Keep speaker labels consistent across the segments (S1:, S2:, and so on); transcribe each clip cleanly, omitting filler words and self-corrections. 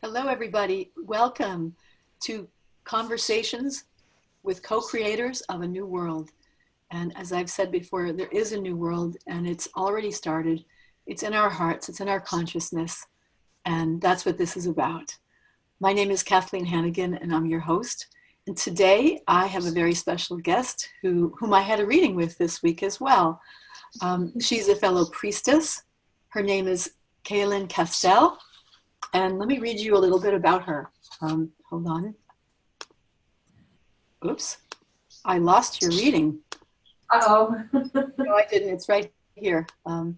S1: Hello, everybody. Welcome to Conversations with Co-Creators of a New World. And as I've said before, there is a new world and it's already started. It's in our hearts, it's in our consciousness, and that's what this is about. My name is Kathleen Hannagan and I'm your host. And today I have a very special guest whom I had a reading with this week as well. She's a fellow priestess. Her name is Cayelin Castell. And let me read you a little bit about her. Hold on. Oops, I lost your reading.
S2: Uh-oh.
S1: No, I didn't. It's right here. I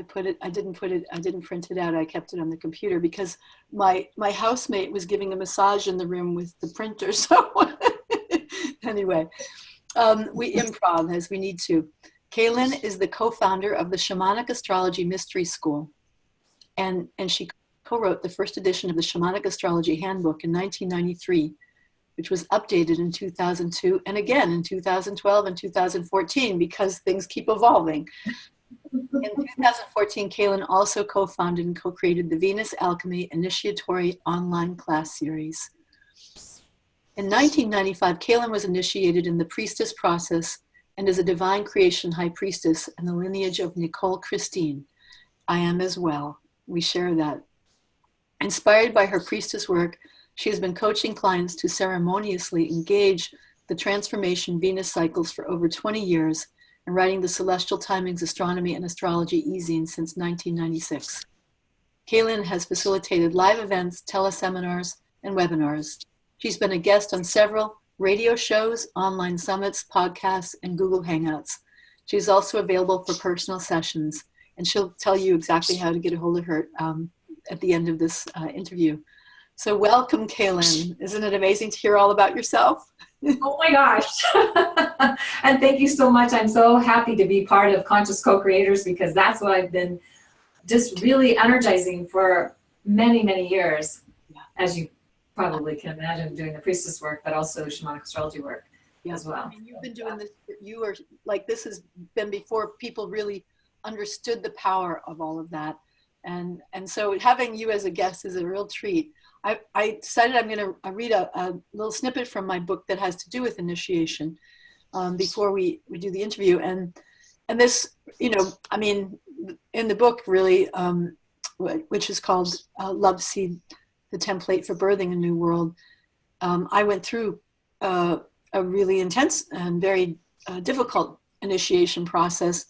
S1: didn't print it out. I kept it on the computer because my housemate was giving a massage in the room with the printer. So anyway, we improv as we need to. Cayelin is the co-founder of the Shamanic Astrology Mystery School. And she co-wrote the first edition of the Shamanic Astrology Handbook in 1993, which was updated in 2002 and again in 2012 and 2014 because things keep evolving. In 2014, Cayelin also co-founded and co-created the Venus Alchemy Initiatory Online Class Series. In 1995, Cayelin was initiated in the priestess process and is a divine creation high priestess in the lineage of Nicole Christine. I am as well. We share that. Inspired by her priestess work, she has been coaching clients to ceremoniously engage the transformation Venus cycles for over 20 years and writing the Celestial Timings Astronomy and Astrology e-zine since 1996. Cayelin has facilitated live events, teleseminars, and webinars. She's been a guest on several radio shows, online summits, podcasts, and Google Hangouts. She's also available for personal sessions, and she'll tell you exactly how to get a hold of her at the end of this interview. So welcome, Cayelin. Isn't it amazing to hear all about yourself?
S2: Oh my gosh. And thank you so much. I'm so happy to be part of Conscious Co-Creators because that's what I've been just really energizing for many, many years, as you probably can imagine, doing the priestess work, but also shamanic astrology work as well.
S1: I mean, you've been doing this, you are like, this has been before people really understood the power of all of that. And so having you as a guest is a real treat. I decided I'm going to read a little snippet from my book that has to do with initiation before we do the interview. And this, you know, I mean, in the book really, which is called Love Seed, the Template for Birthing a New World, I went through a really intense and very difficult initiation process,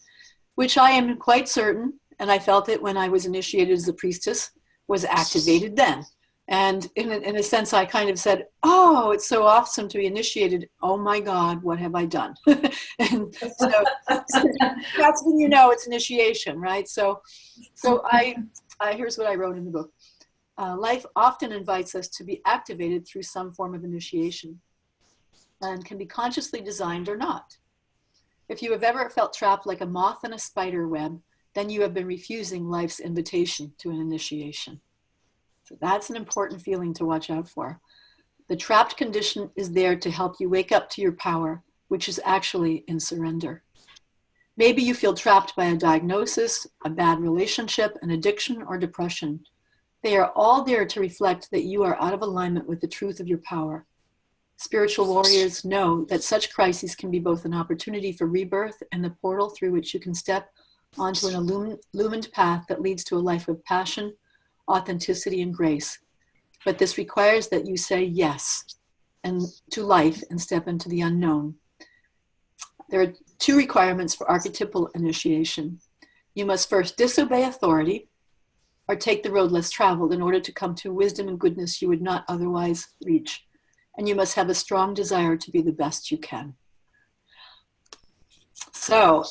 S1: which I am quite certain, and I felt it when I was initiated as a priestess, was activated then. And in a sense, I kind of said, oh, it's so awesome to be initiated. Oh my God, what have I done? And so that's when you know it's initiation, right? So I here's what I wrote in the book. Life often invites us to be activated through some form of initiation and can be consciously designed or not. If you have ever felt trapped like a moth in a spider web, then you have been refusing life's invitation to an initiation. So that's an important feeling to watch out for. The trapped condition is there to help you wake up to your power, which is actually in surrender. Maybe you feel trapped by a diagnosis, a bad relationship, an addiction, or depression. They are all there to reflect that you are out of alignment with the truth of your power. Spiritual warriors know that such crises can be both an opportunity for rebirth and the portal through which you can step onto an illumined path that leads to a life of passion, authenticity, and grace. But this requires that you say yes and to life and step into the unknown. There are two requirements for archetypal initiation. You must first disobey authority or take the road less traveled in order to come to wisdom and goodness you would not otherwise reach. And you must have a strong desire to be the best you can. So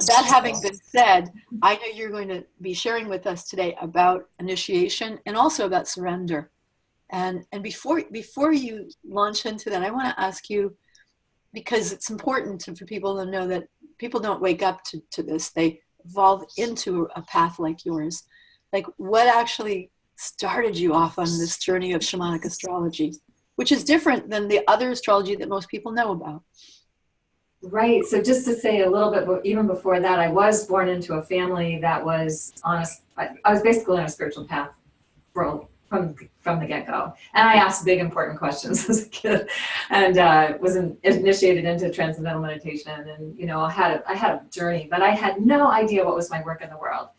S1: that having been said, I know you're going to be sharing with us today about initiation and also about surrender. And before you launch into that, I want to ask you, because it's important for people to know that people don't wake up to this. They evolve into a path like yours. Like, what actually started you off on this journey of shamanic astrology, which is different than the other astrology that most people know about?
S2: Right. So just to say a little bit, even before that, I was born into a family that was on I was basically on a spiritual path from from the get-go. And I asked big, important questions as a kid, and was initiated into transcendental meditation. And I had a journey, but I had no idea what was my work in the world.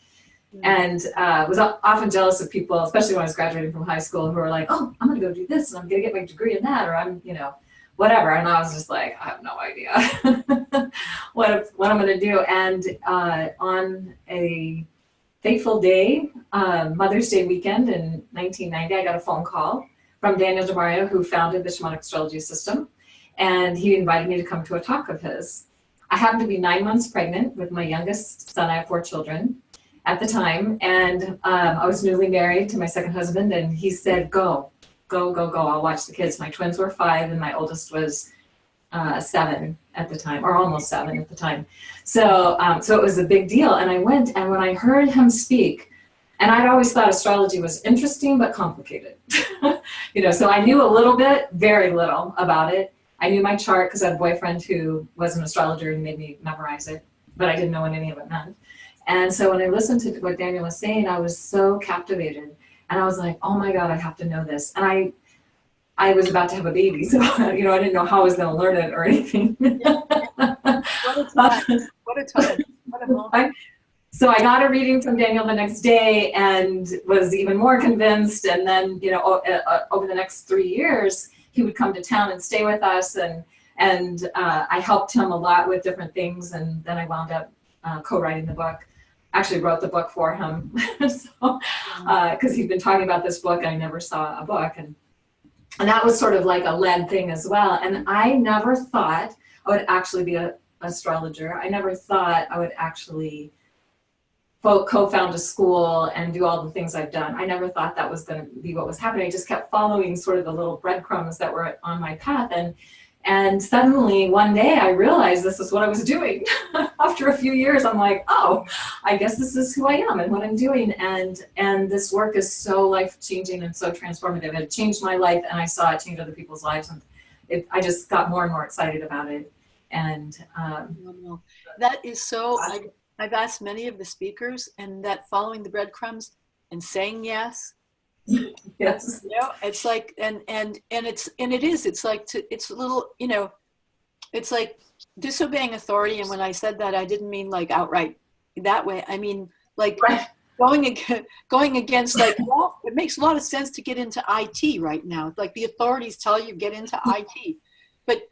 S2: And was often jealous of people, especially when I was graduating from high school, who were like, "Oh, I'm going to go do this, and I'm going to get my degree in that," or I'm, whatever. And I was just like, I have no idea what I'm going to do. And on a fateful day, Mother's Day weekend in 1990, I got a phone call from Daniel DeMario, who founded the Shamanic Astrology System, and he invited me to come to a talk of his. I happened to be 9 months pregnant with my youngest son. I have 4 children at the time, and I was newly married to my second husband, and he said, go, I'll watch the kids. My twins were 5 and my oldest was 7 at the time, or almost 7 at the time. So it was a big deal. And I went, and when I heard him speak, and I'd always thought astrology was interesting but complicated. So I knew a little bit, very little about it. I knew my chart because I had a boyfriend who was an astrologer and made me memorize it, but I didn't know what any of it meant. And so when I listened to what Daniel was saying, I was so captivated. And I was like, oh my God, I have to know this. And I was about to have a baby, so I didn't know how I was going to learn it or anything.
S1: What a time! What a time! What a moment!
S2: So I got a reading from Daniel the next day and was even more convinced. And then, over the next 3 years, he would come to town and stay with us, and I helped him a lot with different things. And then I wound up co-writing the book. Actually wrote the book for him, because he'd been talking about this book and I never saw a book, and that was sort of like a led thing as well. And I never thought I would actually be an astrologer. I never thought I would actually co-found a school and do all the things I've done. I never thought that was going to be what was happening. I just kept following sort of the little breadcrumbs that were on my path, and suddenly one day I realized this is what I was doing. After a few years, I'm like, oh, I guess this is who I am and what I'm doing. And this work is so life-changing and so transformative. It changed my life, and I saw it change other people's lives. And I just got more and more excited about it. And
S1: that is so, I've asked many of the speakers, and that following the breadcrumbs and saying yes.
S2: Yes.
S1: It's like, it's like, it's a little, it's like disobeying authority. And when I said that, I didn't mean like outright that way. I mean, like going against, like, well, it makes a lot of sense to get into IT right now. Like the authorities tell you get into IT, but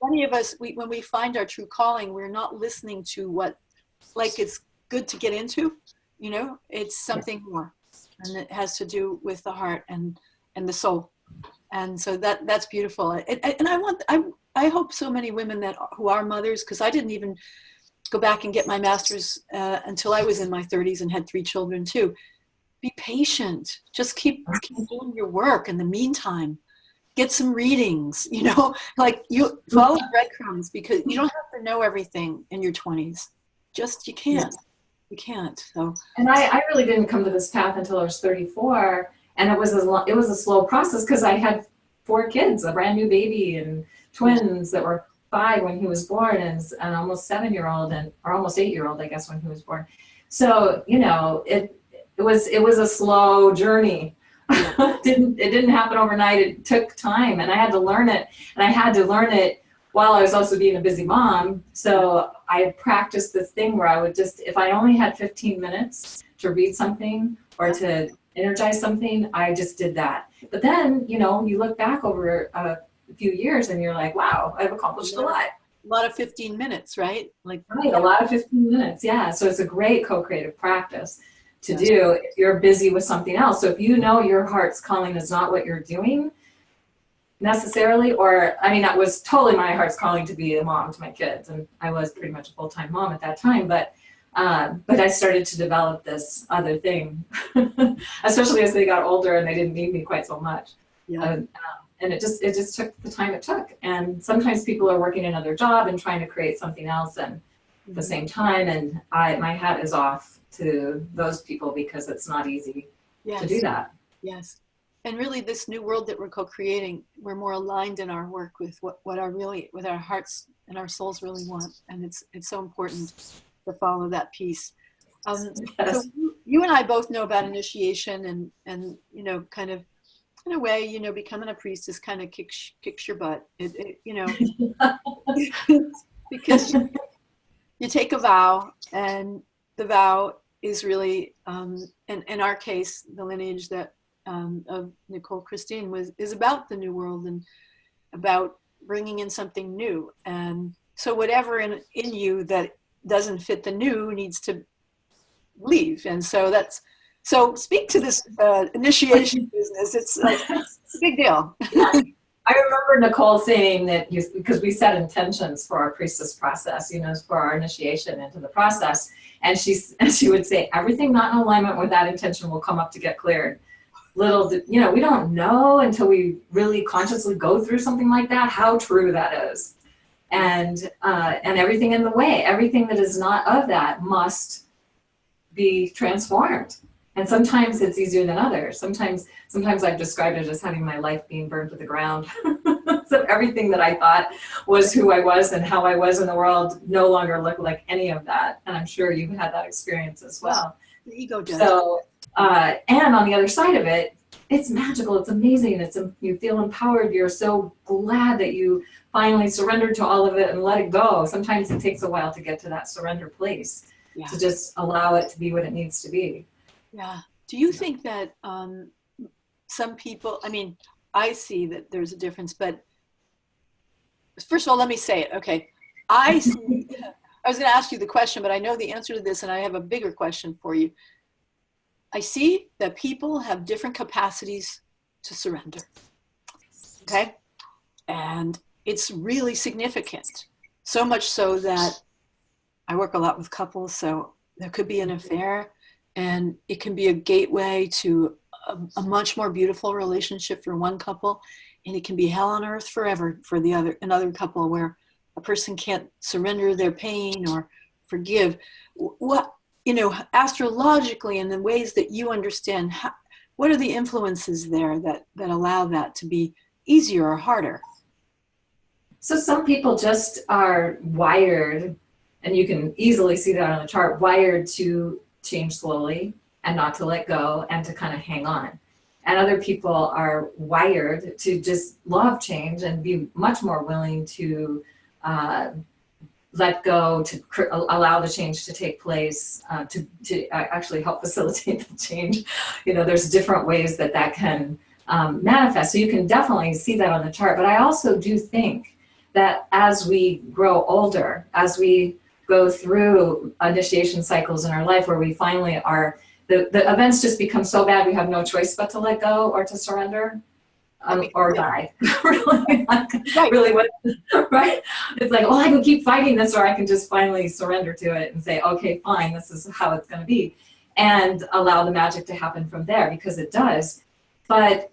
S1: many of us, when we find our true calling, we're not listening to what, like, it's good to get into, it's something more. And it has to do with the heart and the soul, and so that's beautiful. And I hope so many women who are mothers, because I didn't even go back and get my master's until I was in my 30s and had 3 children too. Be patient. Just keep doing your work. In the meantime, get some readings. Like you follow breadcrumbs, because you don't have to know everything in your 20s. You can't. You can't. So.
S2: And I really didn't come to this path until I was 34, and it was a slow process because I had 4 kids, a brand new baby, and twins that were 5 when he was born, and an almost 7-year-old, or almost 8-year-old, I guess, when he was born. So it was a slow journey. It didn't happen overnight. It took time, and I had to learn it, and I had to learn it while I was also being a busy mom. So I practiced this thing where I would just, if I only had 15 minutes to read something or to energize something, I just did that. But then, you look back over a few years and you're like, wow, I've accomplished a lot.
S1: A lot of 15 minutes, right? Right,
S2: a lot of 15 minutes, yeah. So it's a great co-creative practice to do if you're busy with something else. So if your heart's calling is not what you're doing, necessarily, that was totally my heart's calling to be a mom to my kids, and I was pretty much a full-time mom at that time, but I started to develop this other thing, especially as they got older and they didn't need me quite so much. And it just took the time it took. And sometimes people are working another job and trying to create something else and at the same time, and my hat is off to those people, because it's not easy to do that.
S1: Yes. And really, this new world that we're co-creating, we're more aligned in our work with what with our hearts and our souls really want, and it's so important to follow that piece.
S2: Yes.
S1: So you and I both know about initiation, and kind of in a way, becoming a priestess kind of kicks your butt. Because you take a vow, and the vow is really, in our case, the lineage that of Nicole Christine is about the new world and about bringing in something new. And so whatever in you that doesn't fit the new needs to leave. And so speak to this initiation business. It's a big deal.
S2: I remember Nicole saying that because we set intentions for our priestess process, for our initiation into the process, and she would say everything not in alignment with that intention will come up to get cleared. We don't know until we really consciously go through something like that how true that is, and everything in the way, everything that is not of that must be transformed. And sometimes it's easier than others. Sometimes I've described it as having my life being burned to the ground. So everything that I thought was who I was and how I was in the world no longer looked like any of that. And I'm sure you've had that experience as well.
S1: The ego does.
S2: So, and on the other side of it, it's magical. It's amazing. You feel empowered. You're so glad that you finally surrendered to all of it and let it go. Sometimes it takes a while to get to that surrender place, to just allow it to be what it needs to be.
S1: Yeah. Do you think that some people, I see that there's a difference, but first of all, let me say it. Okay. I was going to ask you the question, but I know the answer to this, and I have a bigger question for you. I see that people have different capacities to surrender. Okay. And it's really significant. So much so that I work a lot with couples, so there could be an affair, and it can be a gateway to a much more beautiful relationship for one couple, and it can be hell on earth forever for another couple, where a person can't surrender their pain or forgive. What, astrologically, in the ways that you understand, what are the influences there that allow that to be easier or harder?
S2: So some people just are wired, and you can easily see that on the chart, wired to change slowly and not to let go and to kind of hang on. And other people are wired to just love change and be much more willing to let go, to allow the change to take place, to actually help facilitate the change. There's different ways that can manifest. So you can definitely see that on the chart. But I also do think that as we grow older, as we go through initiation cycles in our life where we finally are, the events just become so bad we have no choice but to let go or to surrender, or die. Really, right? It's like, I can keep fighting this, or I can just finally surrender to it and say, okay, fine, this is how it's going to be, and allow the magic to happen from there, because it does. But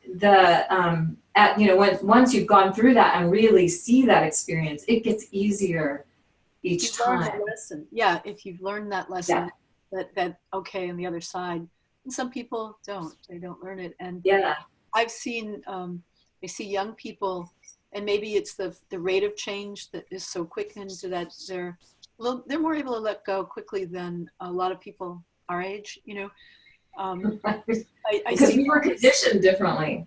S2: once you've gone through that and really see that experience, it gets easier each time.
S1: Learn the lesson. Yeah, if you've learned that lesson, that okay on the other side. And some people don't. They don't learn it. And I've seen, I see young people, and maybe it's the rate of change that is so quick into that they're more able to let go quickly than a lot of people our age.
S2: Because we were conditioned differently.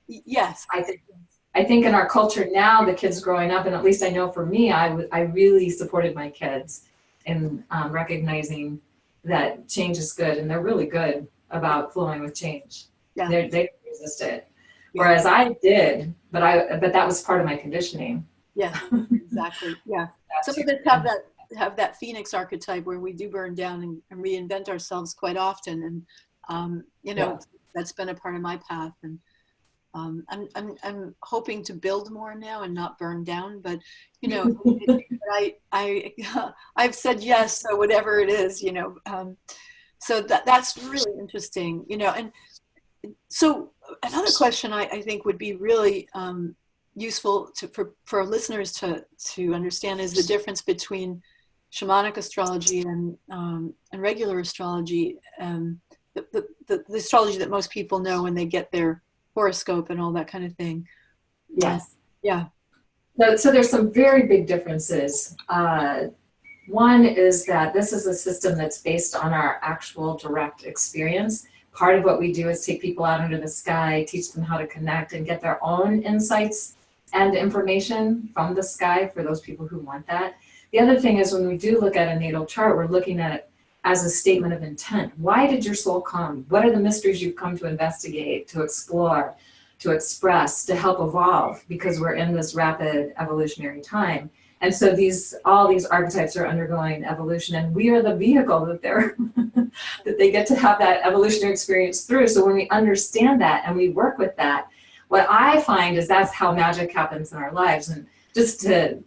S1: Yes,
S2: I think in our culture now, the kids growing up, and at least I know for me, I really supported my kids in recognizing that change is good, and they're really good about flowing with change.
S1: Yeah.
S2: They resist it, whereas I did, but that was part of my conditioning.
S1: Yeah, exactly. Yeah, some of us have that phoenix archetype where we do burn down and reinvent ourselves quite often, and that's been a part of my path, and I'm hoping to build more now and not burn down, but I've said yes, so whatever it is, so that's really interesting, and so another question I think would be really useful for listeners to understand is the difference between shamanic astrology and regular astrology, the astrology that most people know when they get their horoscope and all that kind of thing.
S2: Yes.
S1: Yeah.
S2: So there's some very big differences. One is that this is a system that's based on our actual direct experience. Part of what we do is take people out into the sky, teach them how to connect and get their own insights and information from the sky for those people who want that. The other thing is when we do look at a natal chart, we're looking at it as a statement of intent. Why did your soul come? What are the mysteries you've come to investigate, to explore, to express, to help evolve? Because we're in this rapid evolutionary time. And so all these archetypes are undergoing evolution, and we are the vehicle that that they get to have that evolutionary experience through. So when we understand that and we work with that, what I find is that's how magic happens in our lives. And just to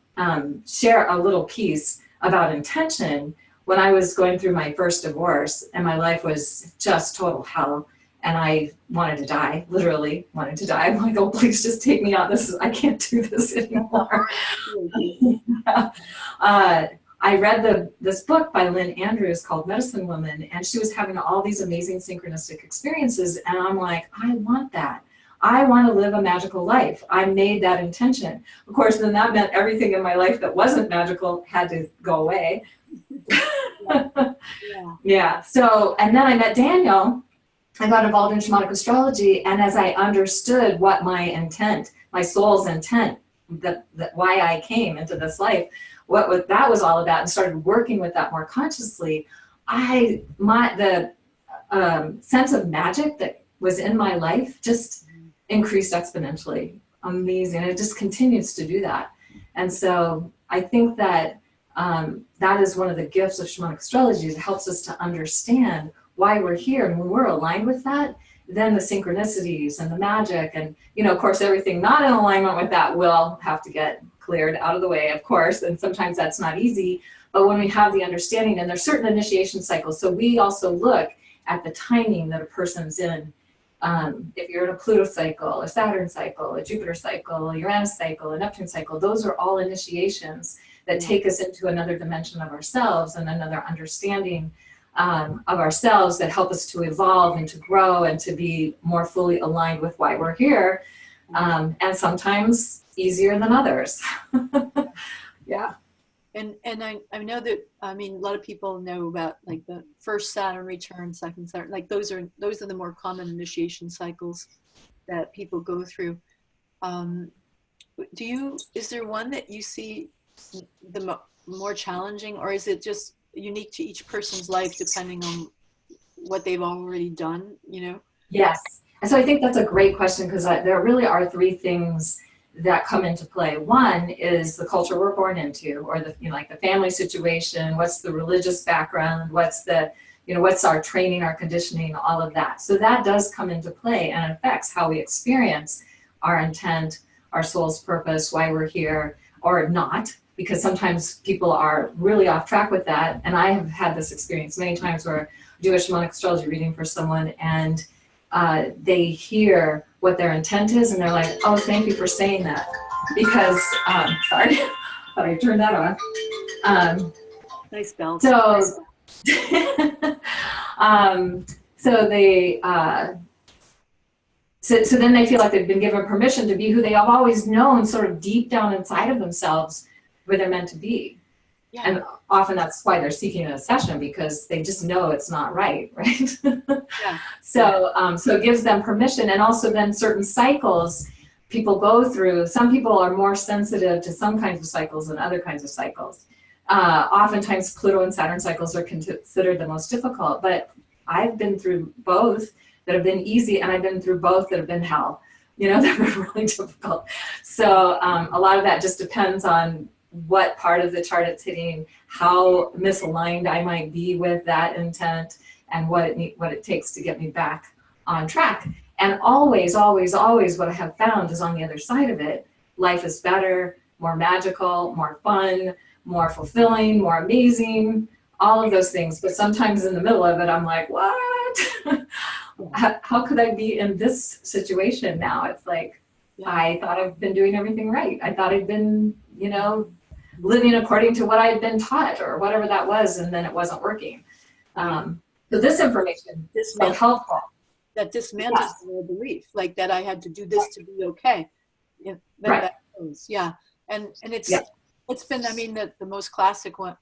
S2: share a little piece about intention, when I was going through my first divorce and my life was just total hell, and I wanted to die, literally wanted to die. I'm like, oh, please just take me out. I can't do this anymore. I read this book by Lynn Andrews called Medicine Woman, and she was having all these amazing synchronistic experiences. And I'm like, I want that. I want to live a magical life. I made that intention. Of course, then that meant everything in my life that wasn't magical had to go away. Yeah. So, and then I met Daniel. I got involved in shamanic astrology, and as I understood what my intent, my soul's intent, that why I came into this life, what that was all about, and started working with that more consciously, the sense of magic that was in my life just increased exponentially. Amazing. It just continues to do that. And so I think that that is one of the gifts of shamanic astrology. It helps us to understand why we're here, and when we're aligned with that, then the synchronicities and the magic and, of course, everything not in alignment with that will have to get cleared out of the way, of course, and sometimes that's not easy. But when we have the understanding, and there's certain initiation cycles, so we also look at the timing that a person's in. If you're in a Pluto cycle, a Saturn cycle, a Jupiter cycle, a Uranus cycle, a Neptune cycle, those are all initiations that take us into another dimension of ourselves and another understanding of ourselves that help us to evolve and to grow and to be more fully aligned with why we're here, and sometimes easier than others. Yeah.
S1: And I know that, a lot of people know about like the first Saturn return, second Saturn, like those are the more common initiation cycles that people go through. Is there one that you see the more challenging, or is it just unique to each person's life depending on what they've already done,
S2: Yes. And so I think that's a great question, because there really are three things that come into play. One is the culture we're born into, or the like the family situation, what's the religious background, what's our training, our conditioning, all of that. So that does come into play and affects how we experience our intent, our soul's purpose, why we're here, or not. Because sometimes people are really off track with that. And I have had this experience many times where I do a shamanic astrology reading for someone, and they hear what their intent is, and they're like, oh, thank you for saying that. Because, sorry, thought I turned that off.
S1: Nice bell.
S2: So then they feel like they've been given permission to be who they have always known, sort of deep down inside of themselves, where they're meant to be. Yeah. And often that's why they're seeking a session, because they just know it's not right? Yeah. So it gives them permission. And also then certain cycles people go through, some people are more sensitive to some kinds of cycles than other kinds of cycles. Oftentimes Pluto and Saturn cycles are considered the most difficult, but I've been through both that have been easy, and I've been through both that have been hell, that were really difficult. So a lot of that just depends on what part of the chart it's hitting, how misaligned I might be with that intent, and what it takes to get me back on track. And always, always, always what I have found is on the other side of it, life is better, more magical, more fun, more fulfilling, more amazing, all of those things. But sometimes in the middle of it, I'm like, what? How could I be in this situation now? It's like, I thought I've been doing everything right. I thought I'd been, living according to what I had been taught, or whatever that was, and then it wasn't working. So this information is so helpful.
S1: That dismantles the belief, like that I had to do this to be okay.
S2: Right.
S1: And it's it's been, I mean, the most classic one,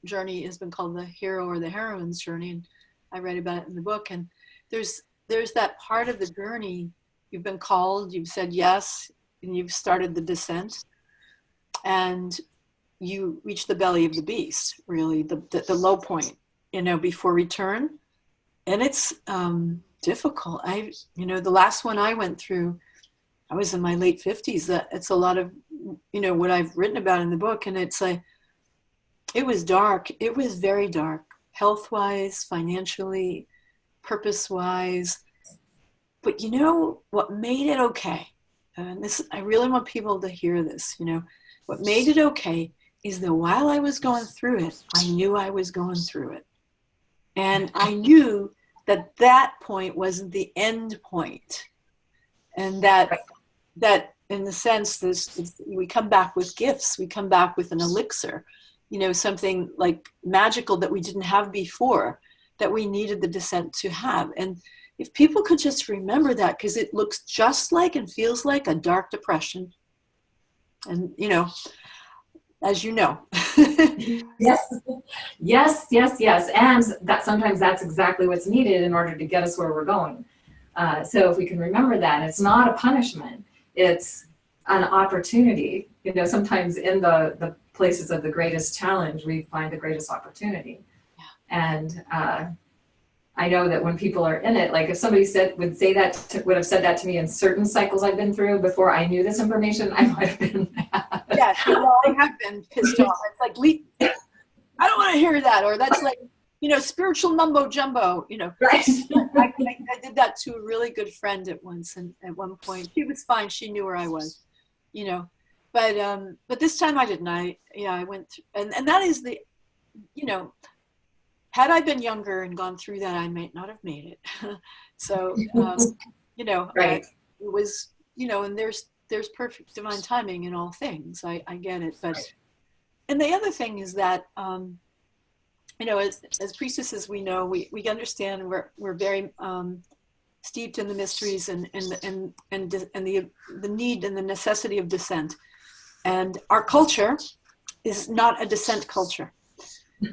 S1: journey has been called the hero or the heroine's journey. And I read about it in the book. And there's that part of the journey. You've been called, you've said yes, and you've started the descent. And you reach the belly of the beast, really, the low point, before return. And it's difficult. The last one I went through, I was in my late 50s. It's a lot of, what I've written about in the book. And it's like, it was dark. It was very dark, health-wise, financially, purpose-wise. But what made it okay? And this, I really want people to hear this, what made it okay is that while I was going through it, I knew I was going through it. And I knew that point wasn't the end point. And that in the sense, we come back with gifts, we come back with an elixir, something like magical that we didn't have before, that we needed the descent to have. And if people could just remember that, because it looks just like and feels like a dark depression. And, as you know.
S2: Yes. And that sometimes that's exactly what's needed in order to get us where we're going. So if we can remember that, it's not a punishment, it's an opportunity. Sometimes in the places of the greatest challenge, we find the greatest opportunity.
S1: Yeah.
S2: And I know that when people are in it, like if somebody would have said that to me in certain cycles I've been through before I knew this information, I might have been mad.
S1: Yeah, I have been pissed off. It's like, I don't want to hear that, or that's like, spiritual mumbo jumbo.
S2: Right.
S1: I did that to a really good friend at one point. She was fine. She knew where I was, but this time I didn't. I went through, and that is the, had I been younger and gone through that, I might not have made it. So,
S2: right.
S1: It was, and there's perfect divine timing in all things. I get it. But, and the other thing is that, as priestesses, we know, we understand we're very steeped in the mysteries and the need and the necessity of descent. And our culture is not a descent culture.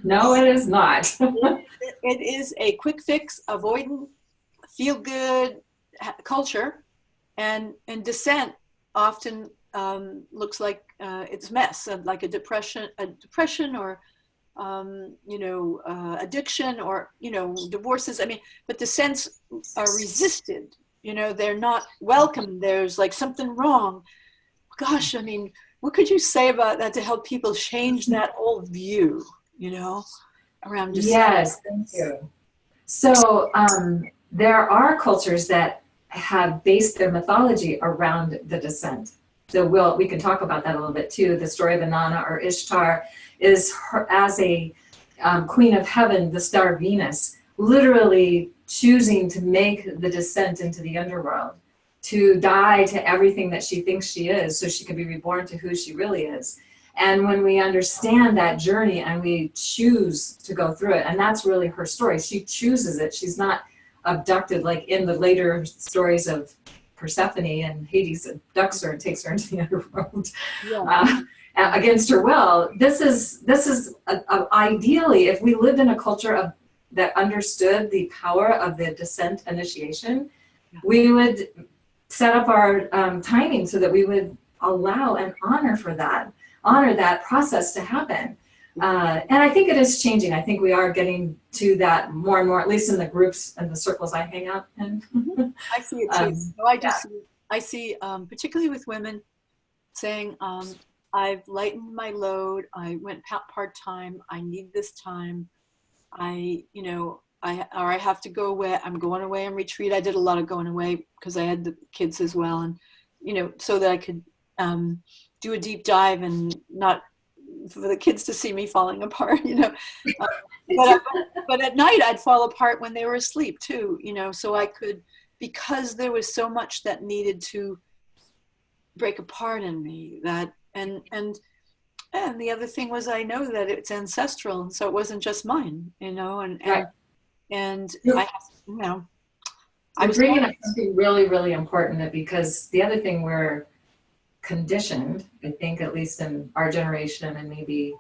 S2: No, it is not.
S1: It is a quick fix, avoidant, feel good culture, and descent often looks like it's mess, like a depression, or addiction, or divorces. I mean, but descents are resisted. They're not welcome. There's like something wrong. Gosh, I mean, what could you say about that to help people change that old view? Around descent? Yes,
S2: thank you. So there are cultures that have based their mythology around the descent. So we can talk about that a little bit too. The story of Inanna, or Ishtar, is her as a queen of heaven, the star Venus, literally choosing to make the descent into the underworld, to die to everything that she thinks she is, so she can be reborn to who she really is. And when we understand that journey and we choose to go through it, and that's really her story. She chooses it. She's not abducted like in the later stories of Persephone, and Hades abducts her and takes her into the underworld against her will. This is ideally, if we lived in a culture that understood the power of the descent initiation, we would set up our timing so that we would allow and honor that process to happen. And I think it is changing. I think we are getting to that more and more, at least in the groups and the circles I hang out in.
S1: I see it too. I see, particularly with women, saying, I've lightened my load. I went part-time. I need this time. I have to go away. I'm going away and retreat. I did a lot of going away because I had the kids as well. And, so that I could do a deep dive and not for the kids to see me falling apart, but at night I'd fall apart when they were asleep too, so I could, because there was so much that needed to break apart in me, that, and the other thing was, I know that it's ancestral, and so it wasn't just mine,
S2: Right.
S1: and
S2: I'm bringing up something really, really important, because the other thing we're conditioned, I think, at least in our generation and maybe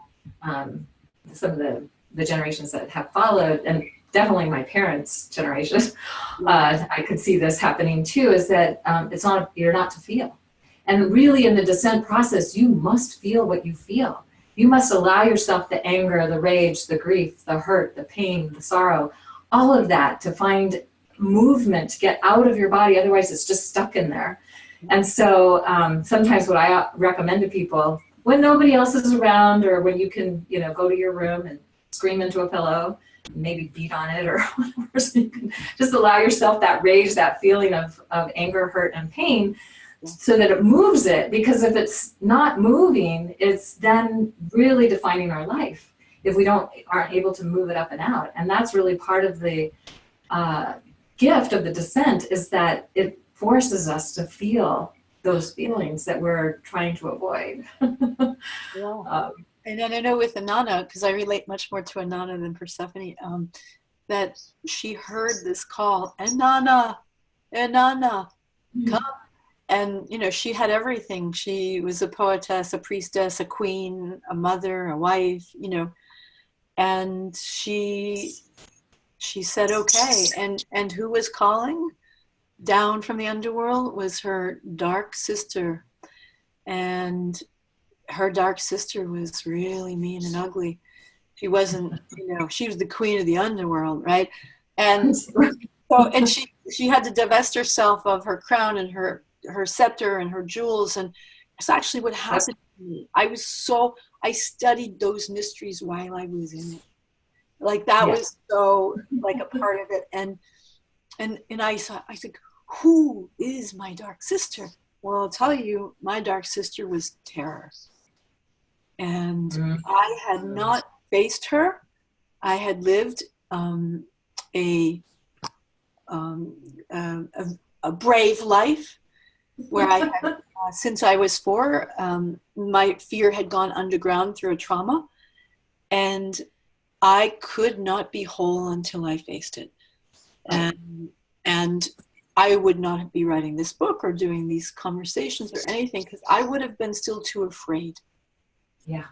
S2: some of the generations that have followed, and definitely my parents' generation, I could see this happening too, is that you're not to feel. And really in the descent process, you must feel what you feel. You must allow yourself the anger, the rage, the grief, the hurt, the pain, the sorrow, all of that, to find movement to get out of your body. Otherwise it's just stuck in there. And so sometimes what I recommend to people, when nobody else is around, or when you can, go to your room and scream into a pillow, maybe beat on it or whatever, so you can just allow yourself that rage, that feeling of anger, hurt, and pain, so that it moves it. Because if it's not moving, it's then really defining our life if we aren't able to move it up and out. And that's really part of the gift of the descent, is that it forces us to feel those feelings that we're trying to avoid.
S1: And then I know with Inanna, because I relate much more to Inanna than Persephone, that she heard this call, Inanna, Inanna, come. And, she had everything. She was a poetess, a priestess, a queen, a mother, a wife, and she said, okay. And who was calling down from the underworld was her dark sister. And her dark sister was really mean and ugly. She wasn't, she was the queen of the underworld, right? And so, and she had to divest herself of her crown and her scepter and her jewels. And it's actually what happened to me. I studied those mysteries while I was in it. Like that was so like a part of it. And I said, who is my dark sister? Well, I'll tell you, my dark sister was terror. And I had not faced her. I had lived a brave life where I had, since I was 4, my fear had gone underground through a trauma, and I could not be whole until I faced it. And I would not be writing this book or doing these conversations or anything, because I would have been still too afraid.
S2: Yeah.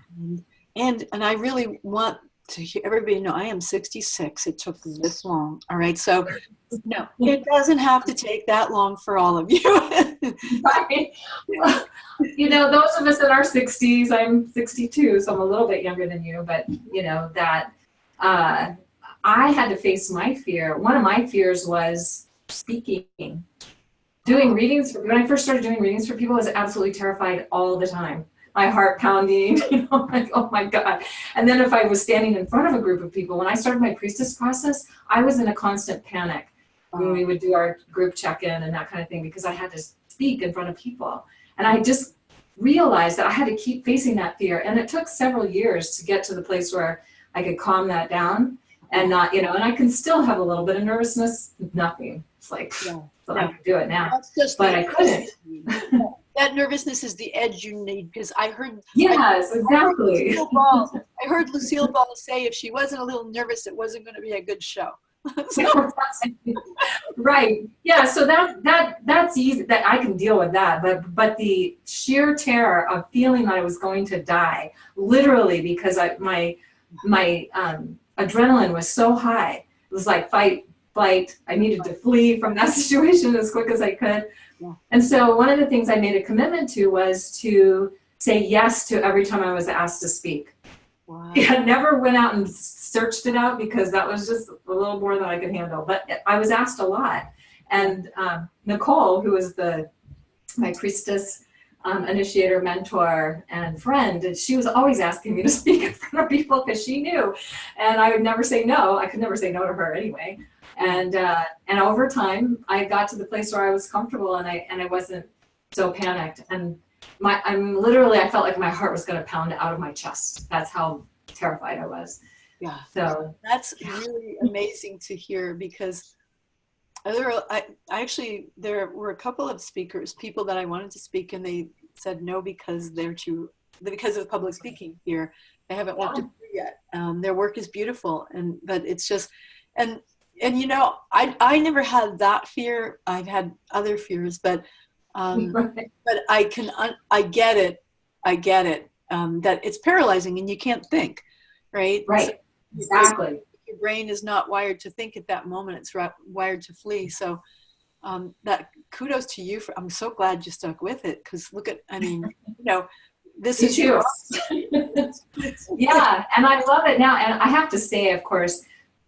S1: And I really want to hear everybody know I am 66. It took this long. All right. So no, it doesn't have to take that long for all of you.
S2: Right. Well, those of us in our 60s, I'm 62, so I'm a little bit younger than you, but that I had to face my fear. One of my fears was speaking. Doing readings, when I first started doing readings for people, I was absolutely terrified all the time. My heart pounding, like, oh my God. And then if I was standing in front of a group of people, when I started my priestess process, I was in a constant panic when we would do our group check-in and that kind of thing, because I had to speak in front of people. And I just realized that I had to keep facing that fear. And it took several years to get to the place where I could calm that down and not, and I can still have a little bit of nervousness, nothing. It's like, I can do it now, but I couldn't.
S1: That nervousness is the edge you need, because I heard.
S2: Yes, exactly.
S1: I heard Lucille Ball say if she wasn't a little nervous, it wasn't going to be a good show.
S2: Right. Yeah. So that's easy. That I can deal with that. But the sheer terror of feeling that I was going to die, literally, because my adrenaline was so high. It was like fight, flight. I needed to flee from that situation as quick as I could. Yeah. And so one of the things I made a commitment to was to say yes to every time I was asked to speak. Wow. I never went out and searched it out, because that was just a little more than I could handle. But I was asked a lot. And Nicole, who is my priestess, initiator, mentor, and friend, she was always asking me to speak in front of people because she knew. And I would never say no. I could never say no to her anyway. And over time, I got to the place where I was comfortable and I wasn't so panicked. And I felt like my heart was going to pound out of my chest. That's how terrified I was.
S1: Yeah.
S2: So
S1: that's really amazing to hear, because there were a couple of people that I wanted to speak, and they said no because of public speaking fear. They haven't walked it through yet. Their work is beautiful, but it's just, and I never had that fear. I've had other fears, but
S2: Right.
S1: But I get it. I get it. That it's paralyzing and you can't think, right? So
S2: Right. Exactly.
S1: your brain is not wired to think at that moment. It's wired to flee. So that kudos to you I'm so glad you stuck with it, because look at, I mean, this
S2: Me
S1: is your
S2: too. Yeah, and I love it now. And I have to say, of course,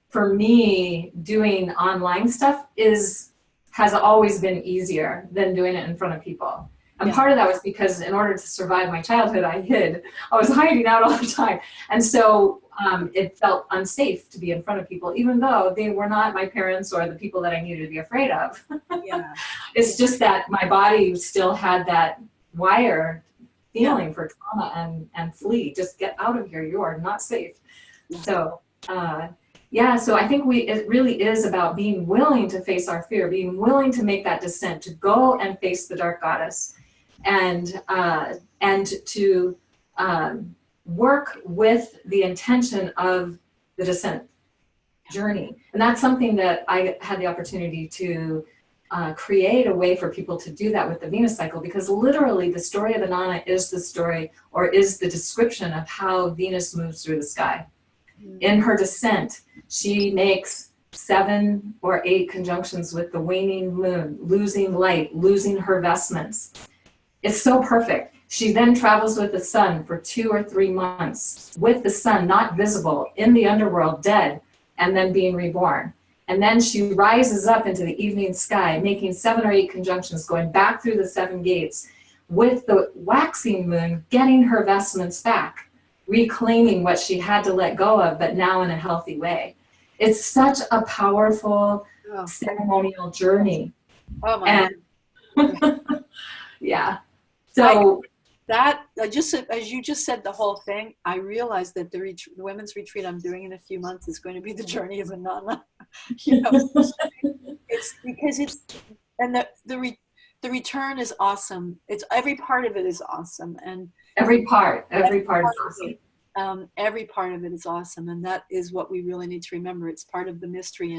S2: for me, doing online stuff has always been easier than doing it in front of people. And part of that was because in order to survive my childhood, I was hiding out all the time. And so it felt unsafe to be in front of people, even though they were not my parents or the people that I needed to be afraid of.
S1: Yeah.
S2: It's just that my body still had that wire feeling for trauma and flee. Just get out of here. You are not safe. So, so I think it really is about being willing to face our fear, being willing to make that descent, to go and face the dark goddess, and to work with the intention of the descent journey. And that's something that I had the opportunity to create a way for people to do that with the Venus cycle, because literally the story of Inanna is the story, or is the description of how Venus moves through the sky. In her descent, she makes 7 or 8 conjunctions with the waning moon, losing light, losing her vestments. It's so perfect. She then travels with the sun for 2 or 3 months, with the sun not visible, in the underworld, dead, and then being reborn. And then she rises up into the evening sky, making 7 or 8 conjunctions, going back through the 7 gates, with the waxing moon, getting her vestments back, reclaiming what she had to let go of, but now in a healthy way. It's such a powerful ceremonial journey.
S1: Oh my
S2: God. Yeah. So
S1: just as you just said the whole thing, I realized that the women's retreat I'm doing in a few months is going to be the journey of Inanna. It's because the return is awesome. It's every part of it is awesome, and every part is awesome. Every part of it is awesome, and that is what we really need to remember. It's part of the mystery,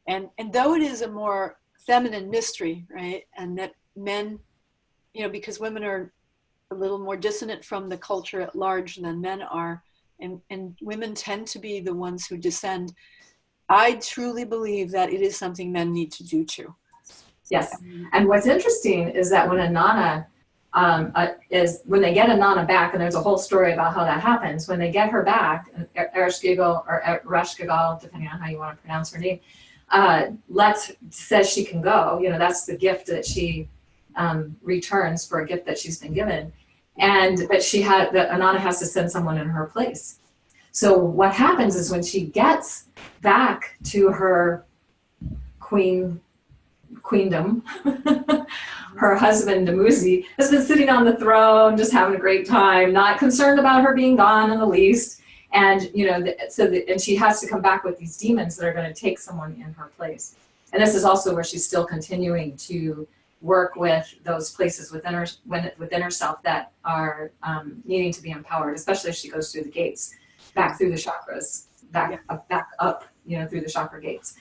S1: and though it is a more feminine mystery, right? And that men, because women are a little more dissonant from the culture at large than men are, and women tend to be the ones who descend. I truly believe that it is something men need to do too.
S2: Yes, and what's interesting is that when Inanna when they get Inanna back, and there's a whole story about how that happens, when they get her back, Ereshkigal or Ereshkigal, depending on how you want to pronounce her name, says she can go. That's the gift that she returns for a gift that she's been given, and that Inanna has to send someone in her place. So what happens is when she gets back to her queendom, her husband Dumuzi has been sitting on the throne, just having a great time, not concerned about her being gone in the least. And and she has to come back with these demons that are going to take someone in her place. And this is also where she's still continuing to work with those places within herself that are needing to be empowered, especially if she goes through the gates, back through the chakras, back up, through the chakra gates.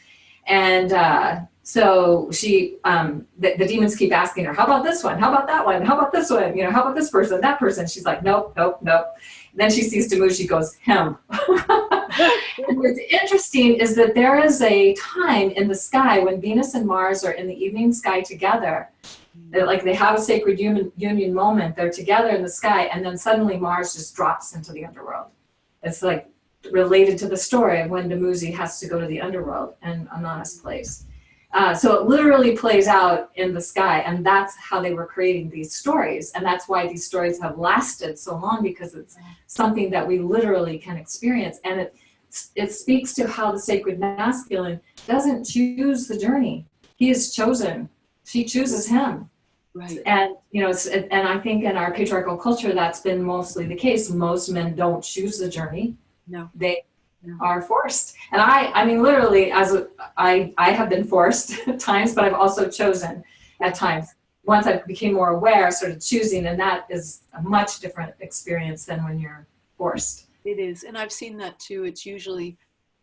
S2: And so she, the demons keep asking her, how about this one? How about that one? How about this one? How about this person, that person? She's like, nope, nope, nope. And then she sees Dumuzi, she goes, him. And what's interesting is that there is a time in the sky when Venus and Mars are in the evening sky together. They have a sacred union moment. They're together in the sky, and then suddenly Mars just drops into the underworld. It's like related to the story of when Dumuzi has to go to the underworld and Inanna's place. So it literally plays out in the sky, and that's how they were creating these stories. And that's why these stories have lasted so long, because it's something that we literally can experience. And it speaks to how the sacred masculine doesn't choose the journey. He is chosen. She chooses him.
S1: Right.
S2: And, and I think in our patriarchal culture, that's been mostly the case. Most men don't choose the journey.
S1: No.
S2: They are forced. And I mean, literally, I have been forced at times, but I've also chosen at times. Once I became more aware, I started choosing, and that is a much different experience than when you're forced.
S1: It is, and I've seen that too. It's usually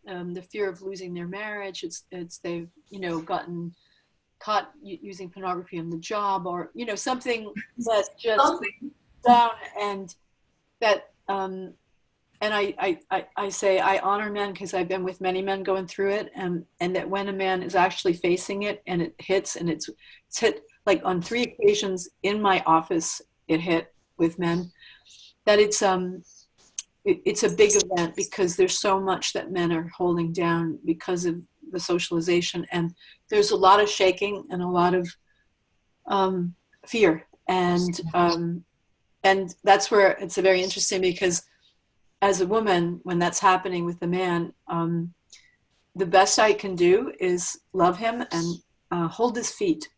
S1: the fear of losing their marriage. It's they've gotten caught using pornography on the job, or, you know, something that just down, and that, and I say I honor men because I've been with many men going through it, and that when a man is actually facing it and it hits, and it's hit like on 3 occasions in my office, it hit with men, that it's a big event, because there's so much that men are holding down because of the socialization, and there's a lot of shaking and a lot of fear, and that's where it's very interesting, because as a woman, when that's happening with the man, the best I can do is love him and hold his feet.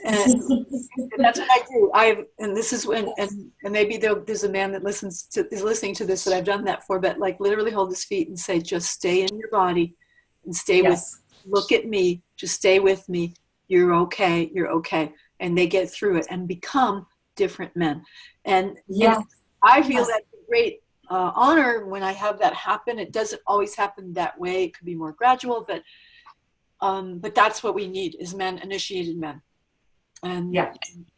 S1: And that's what I do. And this is when, and maybe there's a man that is listening to this that I've done that for, but like literally hold his feet and say, just stay in your body and stay with, look at me, just stay with me. You're okay. You're okay. And they get through it and become different men. And, and I feel that's a great honor when I have that happen. It doesn't always happen that way. It could be more gradual, but that's what we need, is men, initiated men. And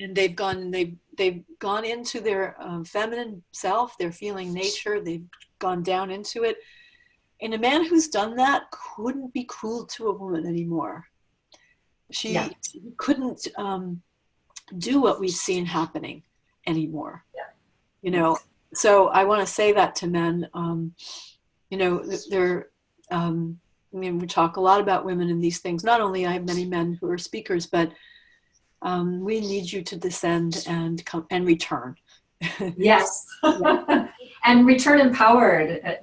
S1: and they've gone into their feminine self, their feeling nature. They've gone down into it. And a man who's done that couldn't be cruel to a woman anymore. She couldn't do what we've seen happening anymore. You know, so I want to say that to men. You know, they're. I mean, we talk a lot about women in these things. Not only I have many men who are speakers, but we need you to descend and come and return.
S2: Yes. And return empowered.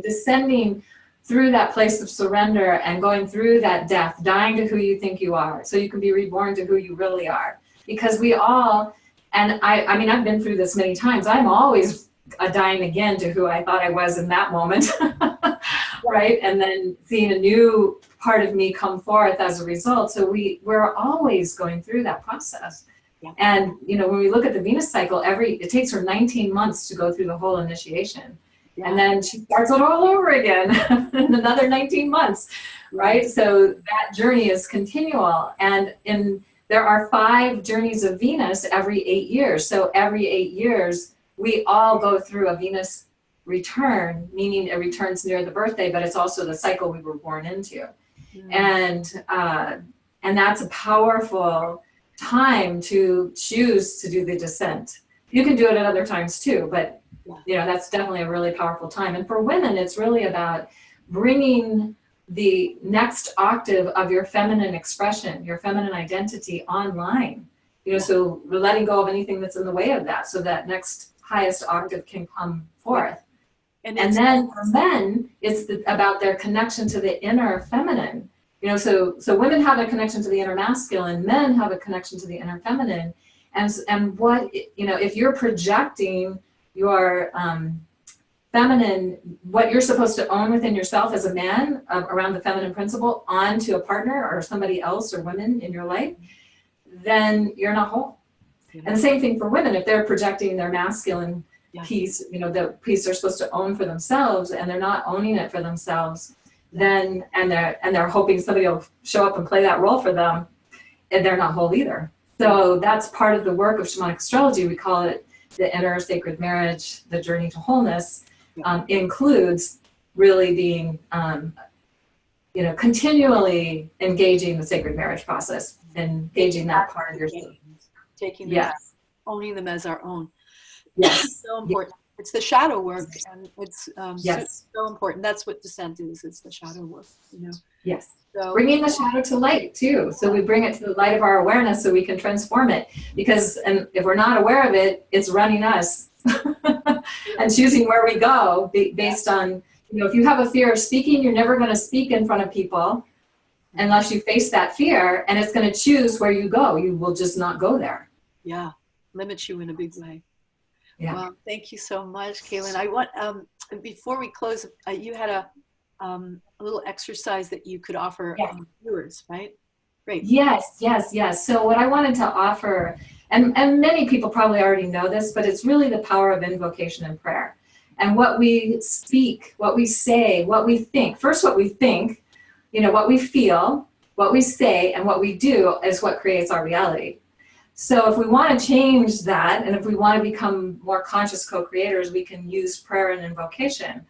S2: Descending through that place of surrender and going through that death, dying to who you think you are, so you can be reborn to who you really are. Because we all, and I mean, I've been through this many times. I'm always dying again to who I thought I was in that moment, right? And then seeing a new part of me come forth as a result. So we're always going through that process. And, you know, when we look at the Venus cycle, it takes her 19 months to go through the whole initiation. And then she starts it all over again in another 19 months, right? So that journey is continual. And there are 5 journeys of Venus every 8 years. So every 8 years, we all go through a Venus return, meaning it returns near the birthday, but it's also the cycle we were born into. And that's a powerful time to choose to do the descent. You can do it at other times too, but you know, that's definitely a really powerful time. And for women, it's really about bringing the next octave of your feminine expression, your feminine identity online. You know, so we're letting go of anything that's in the way of that, so that next highest octave can come forth. And then for men, it's about their connection to the inner feminine. You know, so women have a connection to the inner masculine, men have a connection to the inner feminine. And what, you know, if you're projecting your feminine, what you're supposed to own within yourself as a man around the feminine principle onto a partner or somebody else or women in your life, then you're not whole. And the same thing for women, if they're projecting their masculine piece, you know, the piece they're supposed to own for themselves, and they're not owning it for themselves, then and they're hoping somebody will show up and play that role for them, and they're not whole either. So that's part of the work of shamanic astrology. We call it the inner sacred marriage, the journey to wholeness. Includes really being, you know, continually engaging the sacred marriage process, engaging that part of yourself.
S1: Taking them, owning them as our own. Yes, so important. It's the shadow work, and it's so important. That's what descent is. It's the shadow work, you know. Yes. So
S2: bringing the shadow to light too. So we bring it to the light of our awareness, so we can transform it. Because, and if we're not aware of it, it's running us, and choosing where we go based on, you know, if you have a fear of speaking, you're never going to speak in front of people unless you face that fear, and it's going to choose where you go. You will just not go there.
S1: Yeah, limits you in a big way.
S2: Yeah.
S1: Well, thank you so much, Cayelin. I want, before we close, you had a little exercise that you could offer viewers, right? Great.
S2: Yes. So what I wanted to offer, and many people probably already know this, but it's really the power of invocation and prayer. And what we speak, what we say, what we think. First, what we think, you know, what we feel, what we say and what we do is what creates our reality. So if we want to change that, and if we want to become more conscious co-creators, we can use prayer and invocation.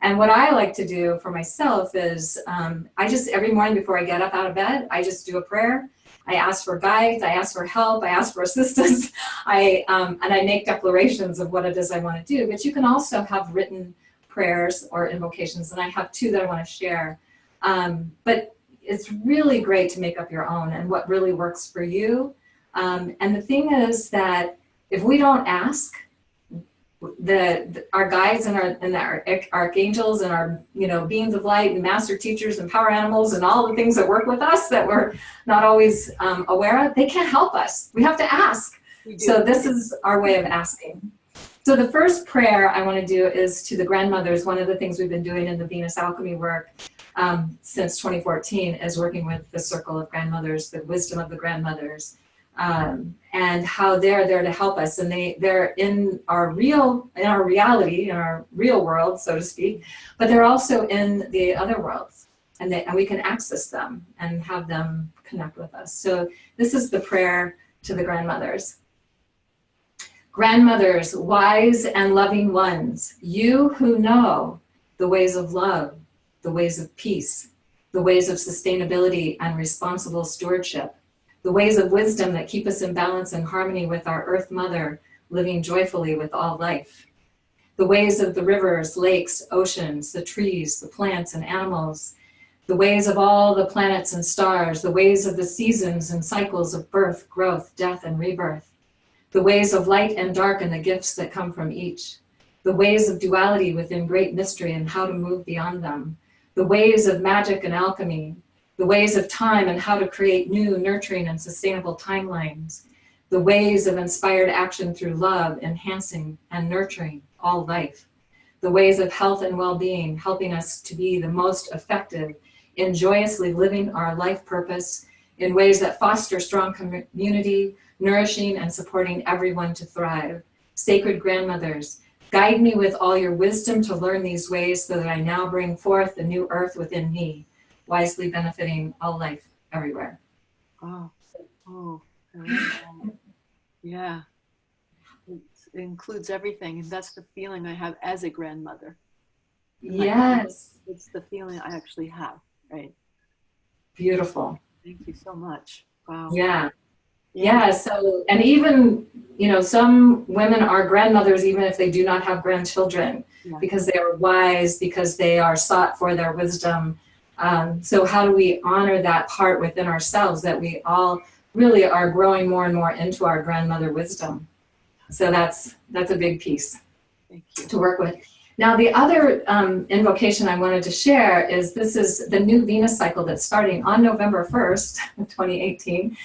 S2: And what I like to do for myself is I just, every morning before I get up out of bed, I just do a prayer. I ask for guides, I ask for help, I ask for assistance, and I make declarations of what it is I want to do. But you can also have written prayers or invocations, and I have two that I want to share. But it's really great to make up your own and what really works for you. And the thing is that if we don't ask, our guides and our archangels and our beings of light and master teachers and power animals and all the things that work with us that we're not always aware of, they can't help us. We have to ask. So this is our way of asking. So the first prayer I want to do is to the grandmothers. One of the things we've been doing in the Venus Alchemy work since 2014 is working with the circle of grandmothers, the wisdom of the grandmothers. And how they're there to help us, and they're in our reality, in our real world, so to speak, but they're also in the other worlds, and we can access them and have them connect with us. So this is the prayer to the grandmothers. Grandmothers, wise and loving ones, you who know the ways of love, the ways of peace, the ways of sustainability and responsible stewardship, the ways of wisdom that keep us in balance and harmony with our Earth Mother, living joyfully with all life. The ways of the rivers, lakes, oceans, the trees, the plants and animals, the ways of all the planets and stars, the ways of the seasons and cycles of birth, growth, death, and rebirth, the ways of light and dark and the gifts that come from each, the ways of duality within great mystery and how to move beyond them, the ways of magic and alchemy, the ways of time and how to create new, nurturing, and sustainable timelines, the ways of inspired action through love, enhancing and nurturing all life, the ways of health and well-being, helping us to be the most effective in joyously living our life purpose in ways that foster strong community, nourishing and supporting everyone to thrive. Sacred grandmothers, guide me with all your wisdom to learn these ways so that I now bring forth the new earth within me, wisely benefiting all life everywhere.
S1: Oh, I like that. Yeah, it includes everything, and that's the feeling I have as a grandmother.
S2: Yes.
S1: It's the feeling I actually have, right?
S2: Beautiful.
S1: Thank you so much. Wow.
S2: Yeah. Yeah, so, and even, some women are grandmothers even if they do not have grandchildren, because they are wise, because they are sought for their wisdom. So how do we honor that part within ourselves that we all really are growing more and more into our grandmother wisdom? So that's a big piece to work with. Now the other invocation I wanted to share is this is the new Venus cycle that's starting on November 1st, 2018,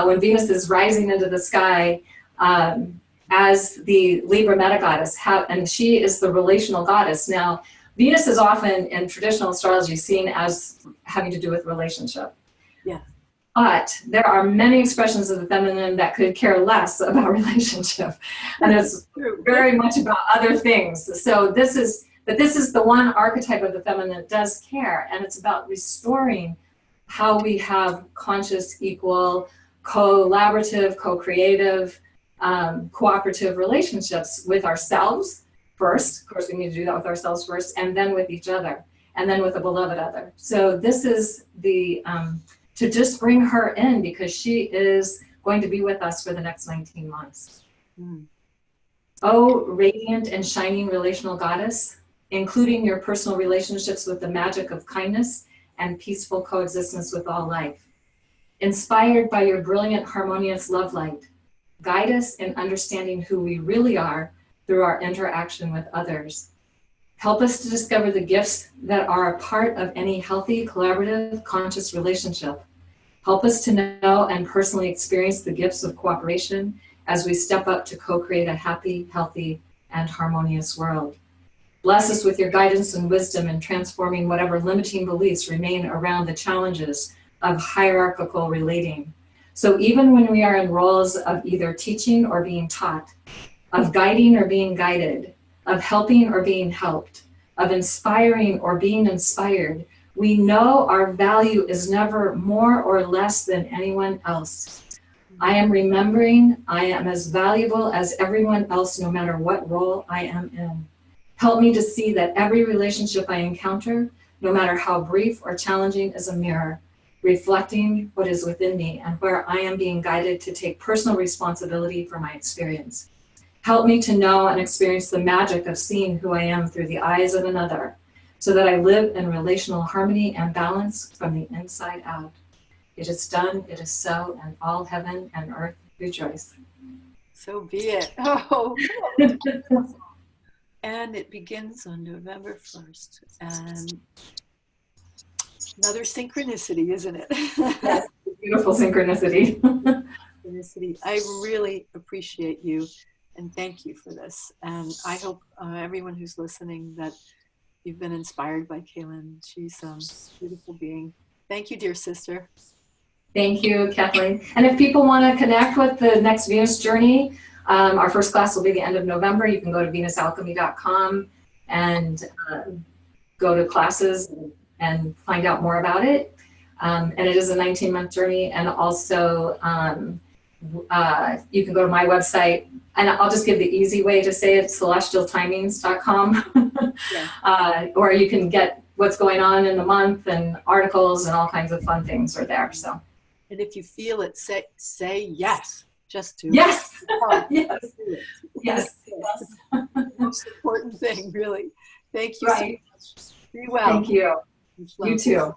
S2: when Venus is rising into the sky as the Libra meta goddess, and she is the relational goddess. Now, Venus is often in traditional astrology seen as having to do with relationship.
S1: Yeah.
S2: But there are many expressions of the feminine that could care less about relationship. And it's very much about other things. So this is the one archetype of the feminine that does care. And it's about restoring how we have conscious, equal, collaborative, co-creative, cooperative relationships with ourselves first. Of course, we need to do that with ourselves first, and then with each other, and then with a beloved other. So this is the, to just bring her in, because she is going to be with us for the next 19 months. Mm. Oh, radiant and shining relational goddess, including your personal relationships with the magic of kindness and peaceful coexistence with all life. Inspired by your brilliant, harmonious love light, guide us in understanding who we really are through our interaction with others. Help us to discover the gifts that are a part of any healthy, collaborative, conscious relationship. Help us to know and personally experience the gifts of cooperation as we step up to co-create a happy, healthy, and harmonious world. Bless us with your guidance and wisdom in transforming whatever limiting beliefs remain around the challenges of hierarchical relating. So even when we are in roles of either teaching or being taught, of guiding or being guided, of helping or being helped, of inspiring or being inspired, We know our value is never more or less than anyone else. I am remembering I am as valuable as everyone else, no matter what role I am in. Help me to see that every relationship I encounter, no matter how brief or challenging, is a mirror, reflecting what is within me and where I am being guided to take personal responsibility for my experience. Help me to know and experience the magic of seeing who I am through the eyes of another, so that I live in relational harmony and balance from the inside out. It is done, it is so, and all heaven and earth rejoice.
S1: So be it. Oh. And it begins on November 1st. And another synchronicity, isn't it?
S2: Yes, beautiful synchronicity.
S1: Synchronicity. I really appreciate you and thank you for this. And I hope everyone who's listening that you've been inspired by Cayelin. She's a beautiful being. Thank you, dear sister.
S2: Thank you, Kathleen. And if people want to connect with the next Venus journey, our first class will be the end of November. You can go to venusalchemy.com and go to classes and find out more about it. And it is a 19-month journey. And also, you can go to my website, and I'll just give the easy way to say it, celestialtimings.com. Yeah. Or you can get what's going on in the month and articles and all kinds of fun things are there. So.
S1: And if you feel it, say yes. Just to
S2: yes. Yes. Yes.
S1: That's the most important thing, really. Thank you
S2: right.
S1: so much. Be well.
S2: Thank you. You too.